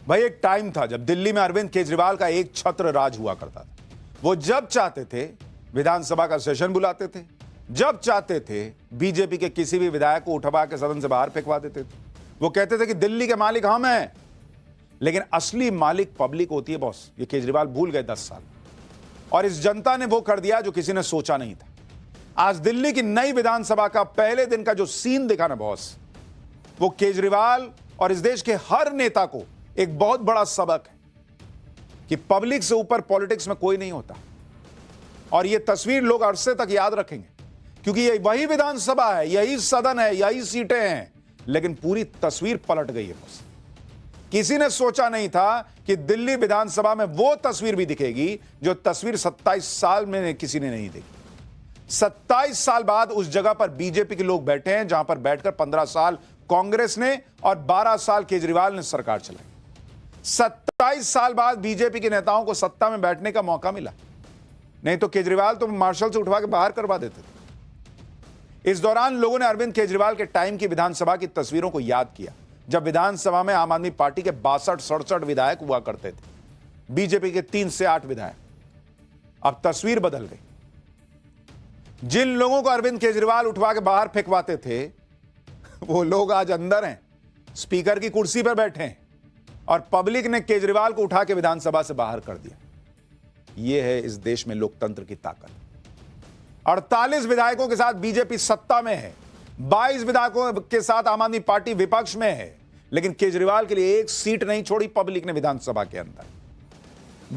भाई एक टाइम था जब दिल्ली में अरविंद केजरीवाल का एक छत्र राज हुआ करता था। वो जब चाहते थे विधानसभा का सेशन बुलाते थे, जब चाहते थे बीजेपी के किसी भी विधायक को उठवा के सदन से बाहर फेंकवा देते थे। वो कहते थे कि दिल्ली के मालिक हम हैं, लेकिन असली मालिक पब्लिक होती है बॉस। ये केजरीवाल भूल गए 10 साल, और इस जनता ने वो कर दिया जो किसी ने सोचा नहीं था। आज दिल्ली की नई विधानसभा का पहले दिन का जो सीन दिखा ना बॉस, वो केजरीवाल और इस देश के हर नेता को एक बहुत बड़ा सबक है कि पब्लिक से ऊपर पॉलिटिक्स में कोई नहीं होता। और ये तस्वीर लोग अरसे तक याद रखेंगे, क्योंकि ये वही विधानसभा है, यही सदन है, यही सीटें हैं, लेकिन पूरी तस्वीर पलट गई है बस। किसी ने सोचा नहीं था कि दिल्ली विधानसभा में वो तस्वीर भी दिखेगी जो तस्वीर 27 साल में किसी ने नहीं देखी। 27 साल बाद उस जगह पर बीजेपी के लोग बैठे हैं जहां पर बैठकर 15 साल कांग्रेस ने और 12 साल केजरीवाल ने सरकार चलाई। 27 साल बाद बीजेपी के नेताओं को सत्ता में बैठने का मौका मिला, नहीं तो केजरीवाल तो मार्शल से उठवा के बाहर करवा देते थे। इस दौरान लोगों ने अरविंद केजरीवाल के टाइम की विधानसभा की तस्वीरों को याद किया, जब विधानसभा में आम आदमी पार्टी के 62-67 विधायक हुआ करते थे, बीजेपी के 3 से 8 विधायक। अब तस्वीर बदल गई। जिन लोगों को अरविंद केजरीवाल उठवा के बाहर फेंकवाते थे, वो लोग आज अंदर हैं, स्पीकर की कुर्सी पर बैठे हैं, और पब्लिक ने केजरीवाल को उठा के विधानसभा से बाहर कर दिया। यह है इस देश में लोकतंत्र की ताकत। 48 विधायकों के साथ बीजेपी सत्ता में है, 22 विधायकों के साथ आम आदमी पार्टी विपक्ष में है, लेकिन केजरीवाल के लिए एक सीट नहीं छोड़ी पब्लिक ने विधानसभा के अंदर।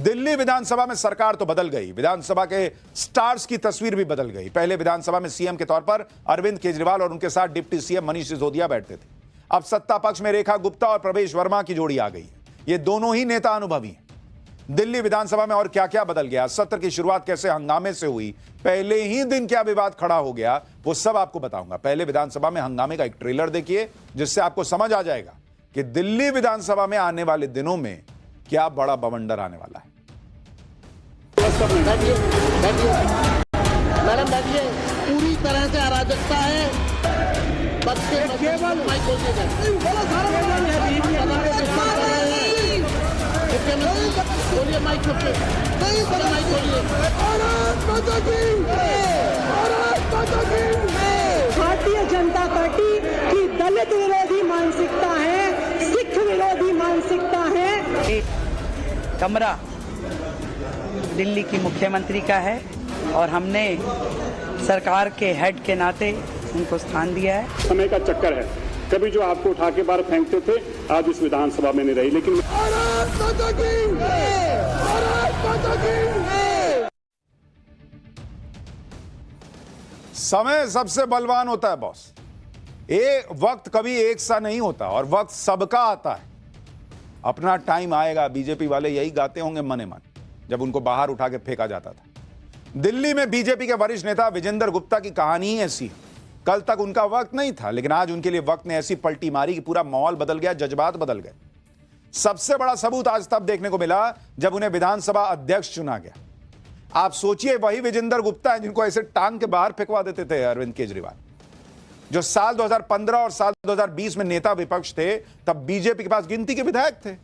दिल्ली विधानसभा में सरकार तो बदल गई, विधानसभा के स्टार्स की तस्वीर भी बदल गई। पहले विधानसभा में सीएम के तौर पर अरविंद केजरीवाल और उनके साथ डिप्टी सीएम मनीष सिसोदिया बैठते थे। अब सत्ता पक्ष में रेखा गुप्ता और प्रवेश वर्मा की जोड़ी आ गई है। ये दोनों ही नेता अनुभवी हैं। दिल्ली विधानसभा में और क्या क्या बदल गया, सत्र की शुरुआत कैसे हंगामे से हुई, पहले ही दिन क्या विवाद खड़ा हो गया, वो सब आपको बताऊंगा। पहले विधानसभा में हंगामे का एक ट्रेलर देखिए, जिससे आपको समझ आ जाएगा कि दिल्ली विधानसभा में आने वाले दिनों में क्या बड़ा बवंडर आने वाला है। मैडम बैठिए। पूरी तरह से अराजकता है। केवल बोलिए माइक बोलिए। भारतीय जनता पार्टी की दलित विरोधी मानसिकता है, सिख विरोधी मानसिकता है। एक कमरा दिल्ली की मुख्यमंत्री का है और हमने सरकार के हेड के नाते उनको स्थान दिया है। समय का चक्कर है, कभी जो आपको उठा के बाहर फेंकते थे आज इस विधानसभा में नहीं रही, लेकिन समय सबसे बलवान होता है बॉस। वक्त कभी एक सा नहीं होता और वक्त सबका आता है। अपना टाइम आएगा, बीजेपी वाले यही गाते होंगे मने मन, जब उनको बाहर उठा के फेंका जाता था। दिल्ली में बीजेपी के वरिष्ठ नेता विजेंद्र गुप्ता की कहानी ही ऐसी है। कल तक उनका वक्त नहीं था, लेकिन आज उनके लिए वक्त ने ऐसी पलटी मारी कि पूरा माहौल बदल गया, जज्बात बदल गए। सबसे बड़ा सबूत आज तब देखने को मिला जब उन्हें विधानसभा अध्यक्ष चुना गया। आप सोचिए, वही विजेंद्र गुप्ता है जिनको ऐसे टांग के बाहर फेंकवा देते थे अरविंद केजरीवाल, जो साल 2015 और साल 2020 में नेता विपक्ष थे। तब बीजेपी के पास गिनती के विधायक थे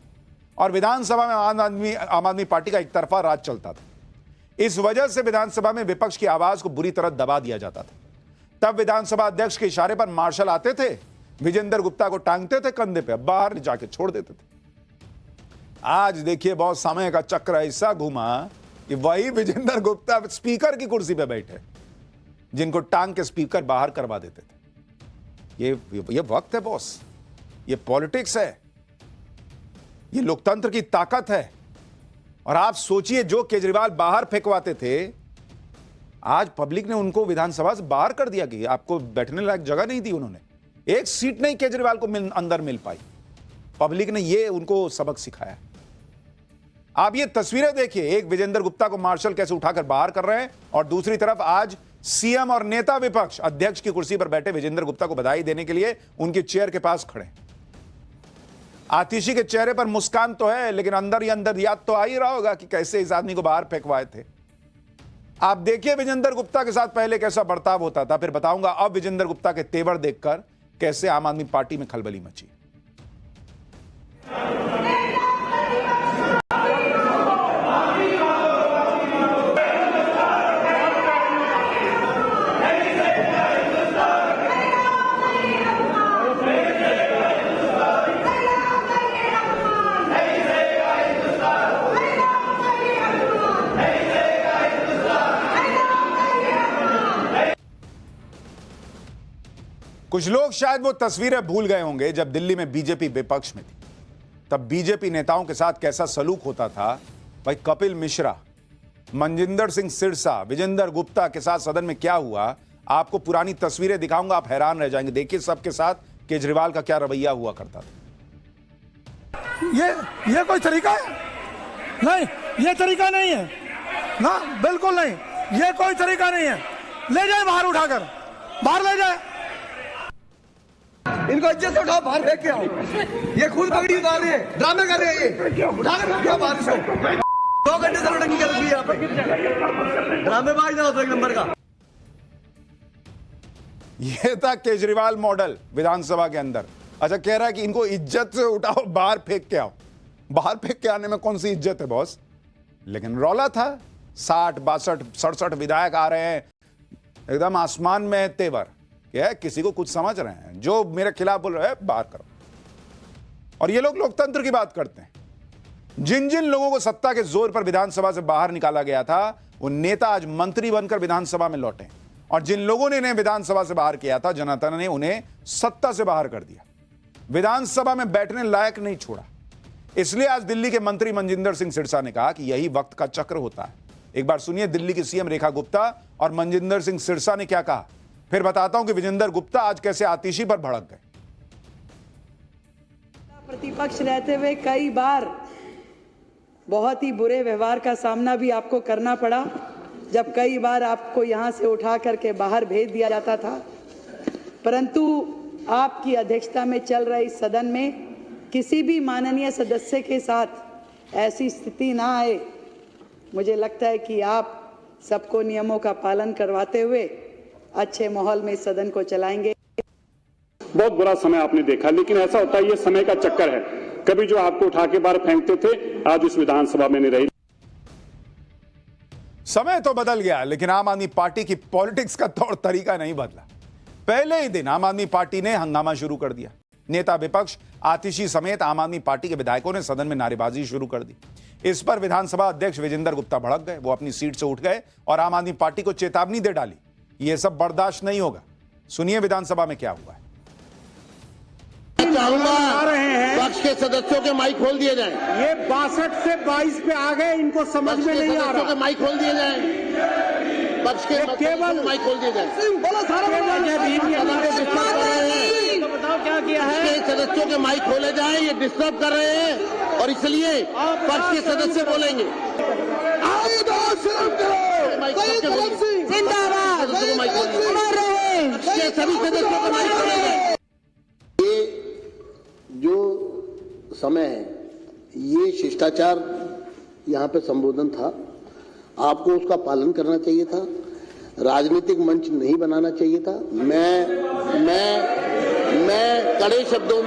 और विधानसभा में आम आदमी पार्टी का एक तरफा राज चलता था। इस वजह से विधानसभा में विपक्ष की आवाज को बुरी तरह दबा दिया जाता था। तब विधानसभा अध्यक्ष के इशारे पर मार्शल आते थे, विजेंद्र गुप्ता को टांगते थे कंधे पे, बाहर जाके छोड़ देते थे। आज देखिए बहुत समय का चक्र ऐसा घुमा कि वही विजेंद्र गुप्ता स्पीकर की कुर्सी पे बैठे, जिनको टांग के स्पीकर बाहर करवा देते थे। ये वक्त है बॉस, ये पॉलिटिक्स है, ये लोकतंत्र की ताकत है। और आप सोचिए, जो केजरीवाल बाहर फेंकवाते थे, आज पब्लिक ने उनको विधानसभा से बाहर कर दिया कि आपको बैठने लायक जगह नहीं दी। उन्होंने एक सीट नहीं केजरीवाल को अंदर मिल पाई। पब्लिक ने ये उनको सबक सिखाया। आप ये तस्वीरें देखिए, एक विजेंद्र गुप्ता को मार्शल कैसे उठाकर बाहर कर रहे हैं, और दूसरी तरफ आज सीएम और नेता विपक्ष अध्यक्ष की कुर्सी पर बैठे विजेंद्र गुप्ता को बधाई देने के लिए उनकी चेयर के पास खड़े। आतिशी के चेहरे पर मुस्कान तो है, लेकिन अंदर ही अंदर याद तो आ ही रहा होगा कि कैसे इस आदमी को बाहर फेंकवाए थे। आप देखिए विजेंद्र गुप्ता के साथ पहले कैसा बर्ताव होता था, फिर बताऊंगा अब विजेंद्र गुप्ता के तेवर देखकर कैसे आम आदमी पार्टी में खलबली मची। कुछ लोग शायद वो तस्वीरें भूल गए होंगे जब दिल्ली में बीजेपी विपक्ष में थी, तब बीजेपी नेताओं के साथ कैसा सलूक होता था। भाई कपिल मिश्रा, मनजिंदर सिंह सिरसा, विजेंद्र गुप्ता के साथ सदन में क्या हुआ, आपको पुरानी तस्वीरें दिखाऊंगा, आप हैरान रह जाएंगे। देखिए सबके साथ केजरीवाल का क्या रवैया हुआ करता था। ये कोई तरीका है? नहीं, ये तरीका नहीं है ना, बिल्कुल नहीं, ये कोई तरीका नहीं है। ले जाए बाहर, उठाकर बाहर ले जाए, इनको इज्जत से उठाओ, बाहर फेंक के आओ। ये खुद पगड़ी उतार रहे हैं, ड्रामे कर रहे हैं, ये उठाकर क्या बाहर से 2 घंटे से लड़की कर रही है यहाँ पे, ड्रामेबाज ना हो एक नंबर का। यह था केजरीवाल मॉडल विधानसभा के अंदर। अच्छा, कह रहा है कि इनको इज्जत से उठाओ, बाहर फेंक के आओ। बाहर फेंक के आने में कौन सी इज्जत है बॉस? लेकिन रौला था, 60, 62, 67 विधायक आ रहे हैं, एकदम आसमान में तेवर, क्या है, किसी को कुछ समझ रहे हैं, जो मेरे खिलाफ बोल रहे हैं बाहर करो। और ये लोग लोकतंत्र की बात करते हैं। जिन जिन लोगों को सत्ता के जोर पर विधानसभा से बाहर निकाला गया था, वो नेता आज मंत्री बनकर विधानसभा में लौटे, और जिन लोगों ने इन्हें विधानसभा से बाहर किया था, जनता ने उन्हें सत्ता से बाहर कर दिया, विधानसभा में बैठने लायक नहीं छोड़ा। इसलिए आज दिल्ली के मंत्री मनजिंदर सिंह सिरसा ने कहा कि यही वक्त का चक्र होता है। एक बार सुनिए दिल्ली की सीएम रेखा गुप्ता और मनजिंदर सिंह सिरसा ने क्या कहा, फिर बताता हूं कि विजेंद्र गुप्ता आज कैसे आतिशी पर भड़क गए। प्रतिपक्ष रहते हुए कई बार बहुत ही बुरे व्यवहार का सामना भी आपको करना पड़ा, जब कई बार आपको यहां से उठा करके बाहर भेज दिया जाता था। परंतु आपकी अध्यक्षता में चल रहे इस सदन में किसी भी माननीय सदस्य के साथ ऐसी स्थिति ना आए। मुझे लगता है कि आप सबको नियमों का पालन करवाते हुए अच्छे माहौल में सदन को चलाएंगे। बहुत बुरा समय आपने देखा, लेकिन ऐसा होता है, ये समय का चक्कर है। कभी जो आपको उठा के बाहर फेंकते थे, आज इस विधानसभा में नहीं रही। समय तो बदल गया, लेकिन आम आदमी पार्टी की पॉलिटिक्स का तौर तरीका नहीं बदला। पहले ही दिन आम आदमी पार्टी ने हंगामा शुरू कर दिया। नेता विपक्ष आतिशी समेत आम आदमी पार्टी के विधायकों ने सदन में नारेबाजी शुरू कर दी। इस पर विधानसभा अध्यक्ष विजेंद्र गुप्ता भड़क गए। वो अपनी सीट से उठ गए और आम आदमी पार्टी को चेतावनी दे डाली, यह सब बर्दाश्त नहीं होगा। सुनिए विधानसभा में क्या हुआ है। चाहूंगा पक्ष के सदस्यों के माइक खोल दिए जाएं। ये 62 से 22 पे आ गए, इनको समझ में नहीं आ रहा। के माइक खोल दिए जाएं। पक्ष के केवल माइक खोल दिए जाएं। बताओ क्या किया है। पक्ष के सदस्यों के माइक खोले जाएं, ये डिस्टर्ब कर रहे हैं और इसलिए पक्ष के सदस्य बोलेंगे। जिंदाबाद, सभी सदस्यों को माइक खोले जाएं। जो समय है, ये शिष्टाचार यहाँ पे संबोधन था, आपको उसका पालन करना चाहिए था, राजनीतिक मंच नहीं बनाना चाहिए था। मैं कड़े शब्दों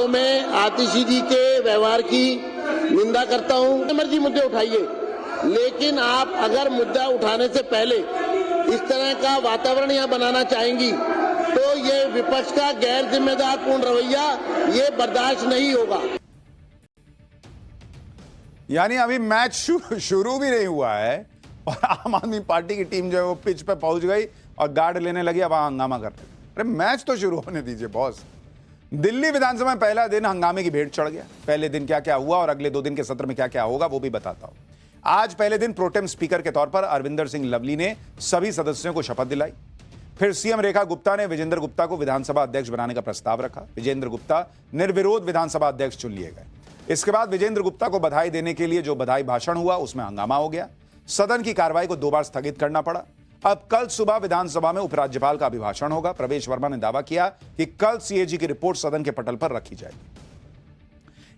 में आतिशी जी के व्यवहार की निंदा करता हूँ। मर्जी मुद्दे उठाइए, लेकिन आप अगर मुद्दा उठाने से पहले इस तरह का वातावरण यहाँ बनाना चाहेंगी तो ये विपक्ष का गैर जिम्मेदार पूर्ण रवैया ये बर्दाश्त नहीं होगा। यानी अभी मैच शुरू भी नहीं हुआ है और आम आदमी पार्टी की टीम जो है वो पिच पे पहुंच गई और गार्ड लेने लगी, अब हंगामा कर रहे। अरे मैच तो शुरू होने दीजिए बॉस। दिल्ली विधानसभा में पहला दिन हंगामे की भेंट चढ़ गया। पहले दिन क्या क्या हुआ और अगले 2 दिन के सत्र में क्या क्या होगा वो भी बताता हूं। आज पहले दिन प्रोटेम स्पीकर के तौर पर अरविंदर सिंह लवली ने सभी सदस्यों को शपथ दिलाई। फिर सीएम रेखा गुप्ता ने विजेंद्र गुप्ता को विधानसभा अध्यक्ष बनाने का प्रस्ताव रखा। विजेंद्र गुप्ता निर्विरोध विधानसभा अध्यक्ष चुन लिए गए। इसके बाद विजेंद्र गुप्ता को बधाई देने के लिए जो बधाई भाषण हुआ उसमें हंगामा हो गया। सदन की कार्रवाई को 2 बार स्थगित करना पड़ा। अब कल सुबह विधानसभा में उपराज्यपाल का अभिभाषण होगा। प्रवेश वर्मा ने दावा किया कि कल सीएजी की रिपोर्ट सदन के पटल पर रखी जाएगी।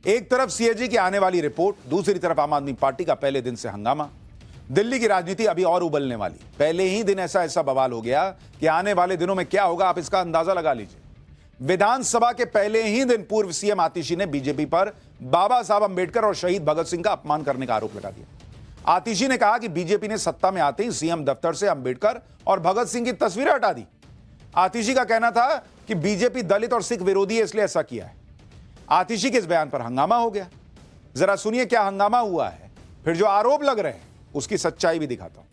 एक तरफ सीएजी की आने वाली रिपोर्ट, दूसरी तरफ आम आदमी पार्टी का पहले दिन से हंगामा। दिल्ली की राजनीति अभी और उबलने वाली। पहले ही दिन ऐसा बवाल हो गया कि आने वाले दिनों में क्या होगा आप इसका अंदाजा लगा लीजिए। विधानसभा के पहले ही दिन पूर्व सीएम आतिशी ने बीजेपी पर बाबा साहब अंबेडकर और शहीद भगत सिंह का अपमान करने का आरोप लगा दिया। आतिशी ने कहा कि बीजेपी ने सत्ता में आते ही सीएम दफ्तर से अंबेडकर और भगत सिंह की तस्वीरें हटा दी। आतिशी का कहना था कि बीजेपी दलित और सिख विरोधी है, इसलिए ऐसा किया है। आतिशी के इस बयान पर हंगामा हो गया। जरा सुनिए क्या हंगामा हुआ है, फिर जो आरोप लग रहे हैं उसकी सच्चाई भी दिखाता हूं।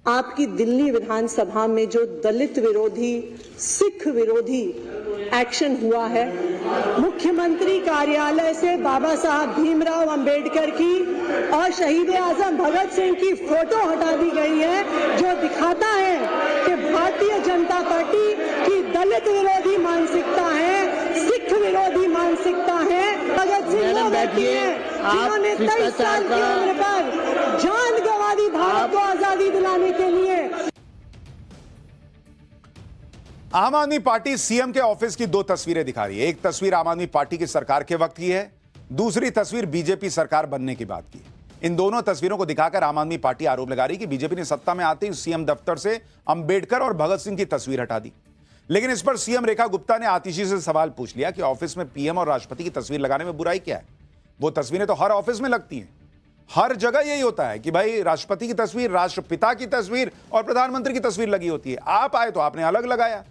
आपकी दिल्ली विधानसभा में जो दलित विरोधी, सिख विरोधी एक्शन हुआ है, मुख्यमंत्री कार्यालय से बाबा साहब भीमराव अंबेडकर की और शहीद आजम भगत सिंह की फोटो हटा दी गई है, जो दिखाता है कि भारतीय जनता पार्टी की दलित विरोधी मानसिकता है, सिख विरोधी मानसिकता है। भगत सिंह वो व्यक्ति हैं जिन्होंने 23 साल की उम्र पर जान गंवा दी भारत को आजादी दिलाने के लिए। आम आदमी पार्टी सीएम के ऑफिस की दो तस्वीरें दिखा रही है। एक तस्वीर आम आदमी पार्टी की सरकार के वक्त की है, दूसरी तस्वीर बीजेपी सरकार बनने की बात की। इन दोनों तस्वीरों को दिखाकर आम आदमी पार्टी आरोप लगा रही कि बीजेपी ने सत्ता में आते ही सीएम दफ्तर से अंबेडकर और भगत सिंह की तस्वीर हटा दी। लेकिन इस पर सीएम रेखा गुप्ता ने आतिशी से सवाल पूछ लिया कि ऑफिस में पीएम और राष्ट्रपति की तस्वीर लगाने में बुराई क्या है। वो तस्वीरें तो हर ऑफिस में लगती हैं, हर जगह यही होता है कि भाई राष्ट्रपति की तस्वीर, राष्ट्रपिता की तस्वीर और प्रधानमंत्री की तस्वीर लगी होती है। आप आए तो आपने अलग लगाया,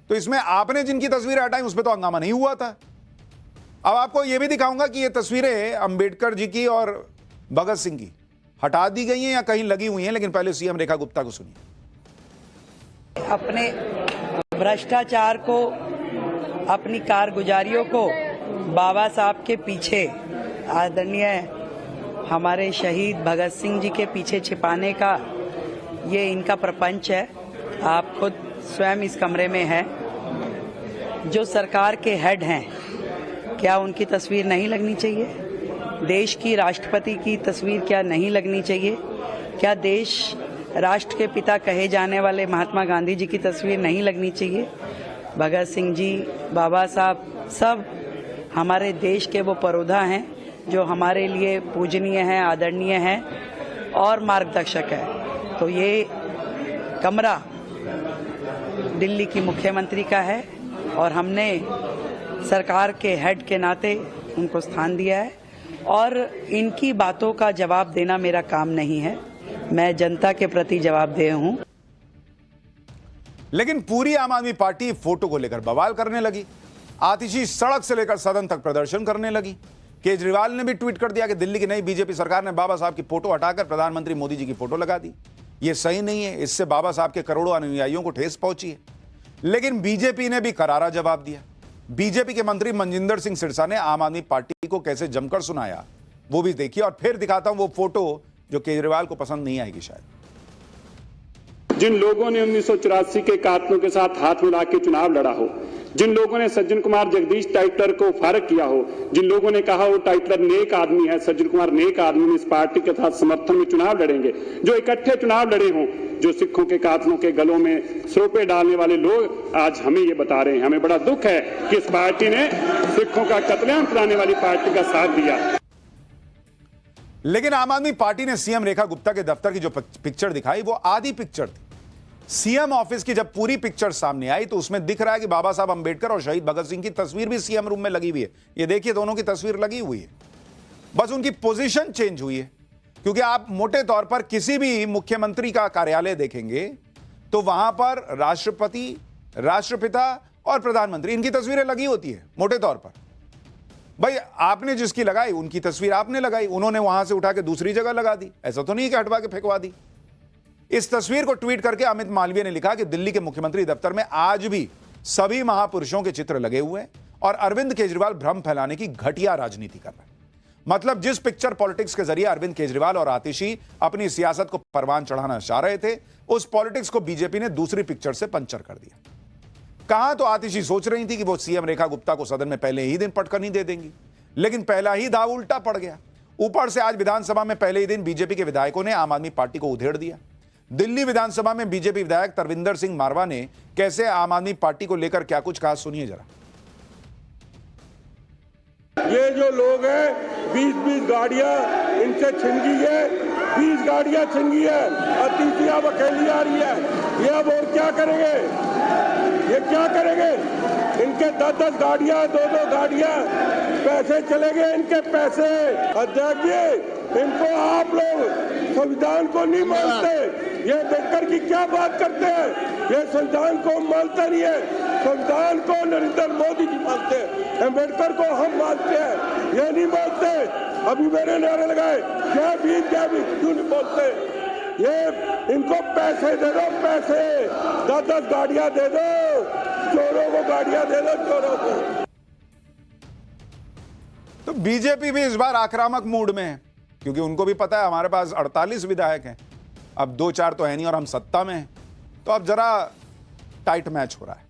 तो इसमें आपने जिनकी तस्वीरें हटाई उस पर तो हंगामा नहीं हुआ था। अब आपको यह भी दिखाऊंगा कि ये तस्वीरें अंबेडकर जी की और भगत सिंह की हटा दी गई हैं या कहीं लगी हुई हैं, लेकिन पहले सीएम रेखा गुप्ता को सुनिए। अपने भ्रष्टाचार को, अपनी कारगुजारियों को बाबा साहब के पीछे, आदरणीय हमारे शहीद भगत सिंह जी के पीछे छिपाने का ये इनका प्रपंच है। आप खुद स्वयं इस कमरे में हैं। जो सरकार के हेड हैं, क्या उनकी तस्वीर नहीं लगनी चाहिए? देश की राष्ट्रपति की तस्वीर क्या नहीं लगनी चाहिए? क्या देश राष्ट्र के पिता कहे जाने वाले महात्मा गांधी जी की तस्वीर नहीं लगनी चाहिए? भगत सिंह जी, बाबा साहब, सब हमारे देश के वो परोधा हैं जो हमारे लिए पूजनीय हैं, आदरणीय हैं और मार्गदर्शक है। तो ये कमरा दिल्ली की मुख्यमंत्री का है और हमने सरकार के हेड के नाते उनको स्थान दिया है और इनकी बातों का जवाब देना मेरा काम नहीं है। मैं जनता के प्रति जवाबदेह हूं। लेकिन पूरी आम आदमी पार्टी फोटो को लेकर बवाल करने लगी। आतिशी सड़क से लेकर सदन तक प्रदर्शन करने लगी। केजरीवाल ने भी ट्वीट कर दिया कि दिल्ली की नई बीजेपी सरकार ने बाबा साहब की फोटो हटाकर प्रधानमंत्री मोदी जी की फोटो लगा दी। यह सही नहीं है, इससे बाबा साहब के करोड़ों अनुयायियों को ठेस पहुंची है। लेकिन बीजेपी ने भी करारा जवाब दिया। बीजेपी के मंत्री मनजिंदर सिंह सिरसा ने आम आदमी पार्टी को कैसे जमकर सुनाया, वो भी देखिए और फिर दिखाता हूं वो फोटो जो केजरीवाल को पसंद नहीं आएगी शायद। जिन लोगों ने 1984 के कातलों के साथ हाथ मिला के चुनाव लड़ा हो, जिन लोगों ने सज्जन कुमार जगदीश टाइटलर को फारग किया हो, जिन लोगों ने कहा वो टाइटलर नेक आदमी है, सज्जन कुमार नेक आदमी ने इस पार्टी के साथ समर्थन में चुनाव लड़ेंगे, जो इकट्ठे चुनाव लड़े हों, जो सिखों के कातलों के गलों में सरोपे डालने वाले लोग आज हमें ये बता रहे हैं। हमें बड़ा दुख है कि इस पार्टी ने सिखों का कत्लेआम कराने वाली पार्टी का साथ दिया। लेकिन आम आदमी पार्टी ने सीएम रेखा गुप्ता के दफ्तर की जो पिक्चर दिखाई वो आधी पिक्चर थी। सीएम ऑफिस की जब पूरी पिक्चर सामने आई तो उसमें दिख रहा है कि बाबा साहब अंबेडकर और शहीद भगत सिंह की तस्वीर भी सीएम रूम में लगी हुई है। ये देखिए, दोनों की तस्वीर लगी हुई है, बस उनकी पोजीशन चेंज हुई है। क्योंकि आप मोटे तौर पर किसी भी मुख्यमंत्री का कार्यालय देखेंगे तो वहां पर राष्ट्रपति, राष्ट्रपिता और प्रधानमंत्री, इनकी तस्वीरें लगी होती है मोटे तौर पर। भाई आपने जिसकी लगाई उनकी तस्वीर आपने लगाई, उन्होंने वहां से उठा के दूसरी जगह लगा दी। ऐसा तो नहीं कि हटवा के फेंकवा दी। इस तस्वीर को ट्वीट करके अमित मालवीय ने लिखा कि दिल्ली के मुख्यमंत्री दफ्तर में आज भी सभी महापुरुषों के चित्र लगे हुए हैं और अरविंद केजरीवाल भ्रम फैलाने की घटिया राजनीति कर रहे हैं। मतलब जिस पिक्चर पॉलिटिक्स के जरिए अरविंद केजरीवाल और आतिशी अपनी सियासत को परवान चढ़ाना चाह रहे थे, उस पॉलिटिक्स को बीजेपी ने दूसरी पिक्चर से पंचर कर दिया। कहां तो आतिशी सोच रही थी कि वो सीएम रेखा गुप्ता को सदन में पहले ही दिन पटकनी दे देंगी, लेकिन पहला ही दाव उल्टा पड़ गया। ऊपर से आज विधानसभा में पहले ही दिन बीजेपी के विधायकों ने आम आदमी पार्टी को उधेड़ दिया। दिल्ली विधानसभा में बीजेपी विधायक तरविंदर सिंह मारवा ने कैसे आम आदमी पार्टी को लेकर क्या कुछ कहा, सुनिए जरा। ये जो लोग हैं 20-20 गाड़ियां इनसे छिन गई है, 20 गाड़ियां छिन गई है, अतिथि अब अकेली आ रही है। ये अब और क्या करेंगे? ये क्या करेंगे? इनके 10-10 गाड़ियां, 2-2 गाड़ियां, पैसे चले गए इनके पैसे। अध्यक्ष जी, इनको आप लोग संविधान को नहीं मानते। ये अम्बेडकर की क्या बात करते हैं? ये संविधान को मानता नहीं है। संविधान को नरेंद्र मोदी जी मानते हैं, अम्बेडकर को हम मानते हैं, ये नहीं मानते। अभी मैंने नारे लगाए जय भीम जय भीम, क्यों नहीं बोलते? ये इनको पैसे दे दो, पैसे 10-10 गाड़ियां दे दो, चोरों को गाड़ियां दे दो, चोरों को। तो बीजेपी भी इस बार आक्रामक मूड में है, क्योंकि उनको भी पता है हमारे पास 48 विधायक हैं, अब 2-4 तो है नहीं और हम सत्ता में हैं, तो अब जरा टाइट मैच हो रहा है।